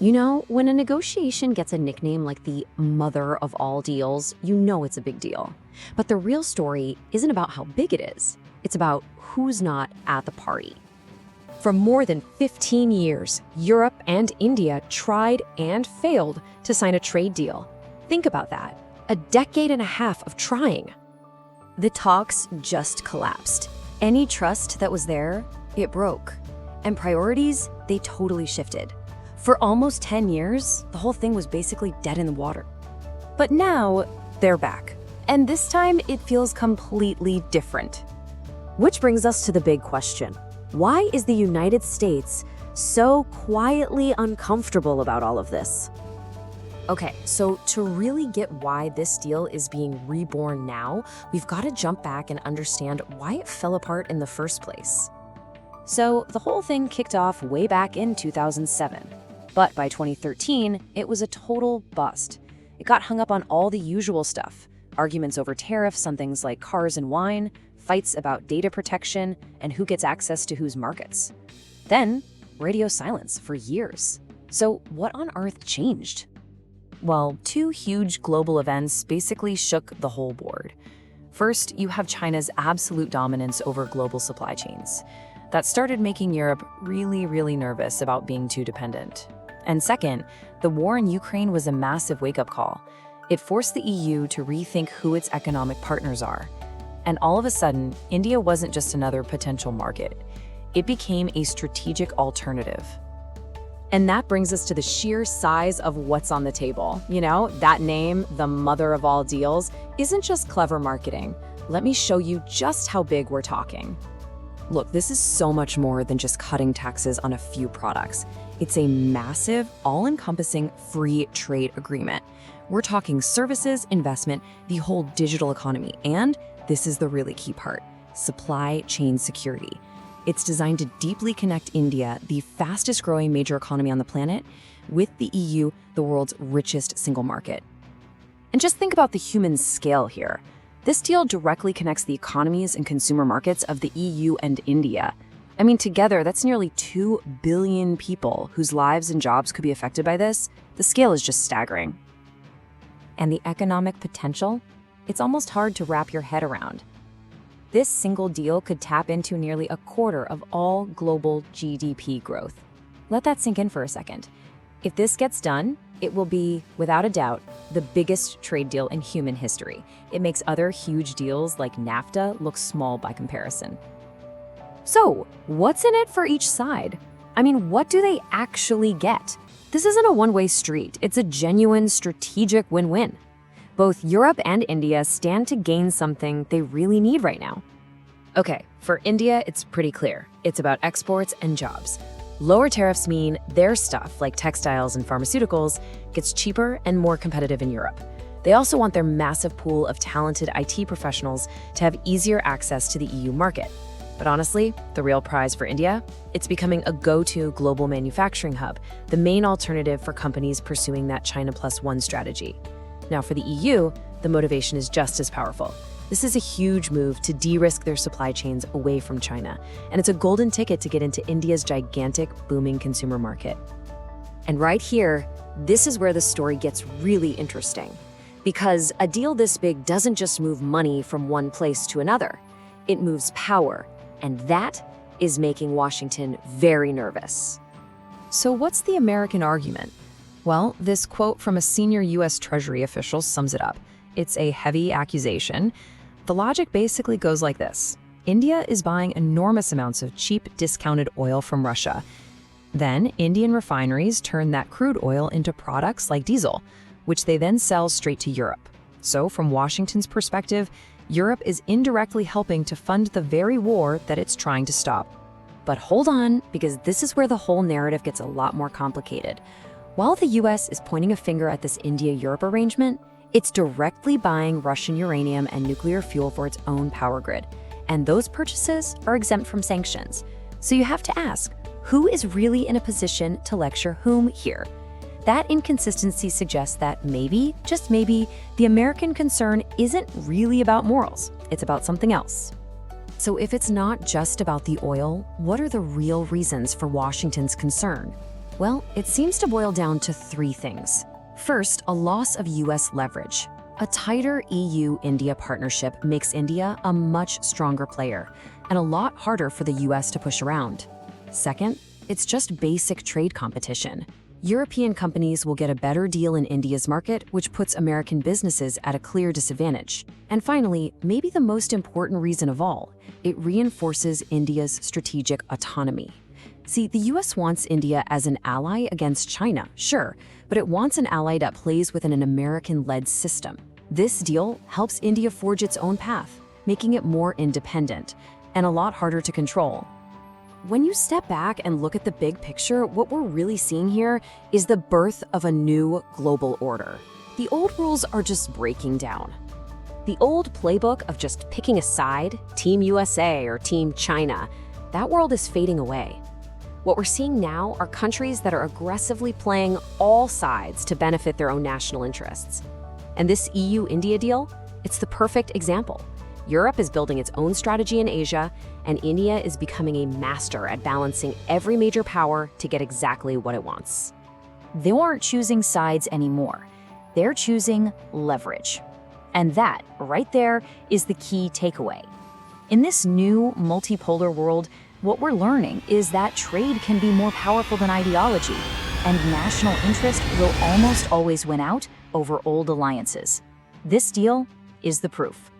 You know, when a negotiation gets a nickname like the mother of all deals, you know it's a big deal. But the real story isn't about how big it is, it's about who's not at the party. For more than 15 years, Europe and India tried and failed to sign a trade deal. Think about that, a decade and a half of trying. The talks just collapsed. Any trust that was there, it broke. And priorities, they totally shifted. For almost 10 years, the whole thing was basically dead in the water. But now, they're back. And this time, it feels completely different. Which brings us to the big question. Why is the United States so quietly uncomfortable about all of this? Okay, so to really get why this deal is being reborn now, we've got to jump back and understand why it fell apart in the first place. So the whole thing kicked off way back in 2007. But by 2013, it was a total bust. It got hung up on all the usual stuff. Arguments over tariffs on things like cars and wine, fights about data protection, and who gets access to whose markets. Then, radio silence for years. So what on earth changed? Well, two huge global events basically shook the whole board. First, you have China's absolute dominance over global supply chains. That started making Europe really nervous about being too dependent. And second, the war in Ukraine was a massive wake-up call. It forced the EU to rethink who its economic partners are. And all of a sudden, India wasn't just another potential market. It became a strategic alternative. And that brings us to the sheer size of what's on the table. You know, that name, the mother of all deals, isn't just clever marketing. Let me show you just how big we're talking. Look, this is so much more than just cutting taxes on a few products. It's a massive, all-encompassing free trade agreement. We're talking services, investment, the whole digital economy, and this is the really key part, supply chain security. It's designed to deeply connect India, the fastest-growing major economy on the planet, with the EU, the world's richest single market. And just think about the human scale here. This deal directly connects the economies and consumer markets of the EU and India. I mean, together, that's nearly 2 billion people whose lives and jobs could be affected by this. The scale is just staggering. And the economic potential? It's almost hard to wrap your head around. This single deal could tap into nearly a quarter of all global GDP growth. Let that sink in for a second. If this gets done, it will be, without a doubt, the biggest trade deal in human history. It makes other huge deals like NAFTA look small by comparison. So, what's in it for each side? I mean, what do they actually get? This isn't a one-way street. It's a genuine strategic win-win. Both Europe and India stand to gain something they really need right now. Okay, for India, it's pretty clear. It's about exports and jobs. Lower tariffs mean their stuff, like textiles and pharmaceuticals, gets cheaper and more competitive in Europe. They also want their massive pool of talented IT professionals to have easier access to the EU market. But honestly, the real prize for India? It's becoming a go-to global manufacturing hub, the main alternative for companies pursuing that China Plus One strategy. Now for the EU, the motivation is just as powerful. This is a huge move to de-risk their supply chains away from China, and it's a golden ticket to get into India's gigantic, booming consumer market. And right here, this is where the story gets really interesting. Because a deal this big doesn't just move money from one place to another. It moves power, and that is making Washington very nervous. So what's the American argument? Well, this quote from a senior U.S. Treasury official sums it up. It's a heavy accusation. The logic basically goes like this. India is buying enormous amounts of cheap, discounted oil from Russia. Then, Indian refineries turn that crude oil into products like diesel, which they then sell straight to Europe. So, from Washington's perspective, Europe is indirectly helping to fund the very war that it's trying to stop. But hold on, because this is where the whole narrative gets a lot more complicated. While the US is pointing a finger at this India-Europe arrangement, it's directly buying Russian uranium and nuclear fuel for its own power grid. And those purchases are exempt from sanctions. So you have to ask, who is really in a position to lecture whom here? That inconsistency suggests that maybe, just maybe, the American concern isn't really about morals. It's about something else. So if it's not just about the oil, what are the real reasons for Washington's concern? Well, it seems to boil down to three things. First, a loss of US leverage. A tighter EU-India partnership makes India a much stronger player and a lot harder for the US to push around. Second, it's just basic trade competition. European companies will get a better deal in India's market, which puts American businesses at a clear disadvantage. And finally, maybe the most important reason of all, it reinforces India's strategic autonomy. See, the US wants India as an ally against China, sure, but it wants an ally that plays within an American-led system. This deal helps India forge its own path, making it more independent and a lot harder to control. When you step back and look at the big picture, what we're really seeing here is the birth of a new global order. The old rules are just breaking down. The old playbook of just picking a side, Team USA or Team China, that world is fading away. What we're seeing now are countries that are aggressively playing all sides to benefit their own national interests. And this EU-India deal, it's the perfect example. Europe is building its own strategy in Asia, and India is becoming a master at balancing every major power to get exactly what it wants. They aren't choosing sides anymore. They're choosing leverage. And that, right there, is the key takeaway. In this new multipolar world, what we're learning is that trade can be more powerful than ideology, and national interest will almost always win out over old alliances. This deal is the proof.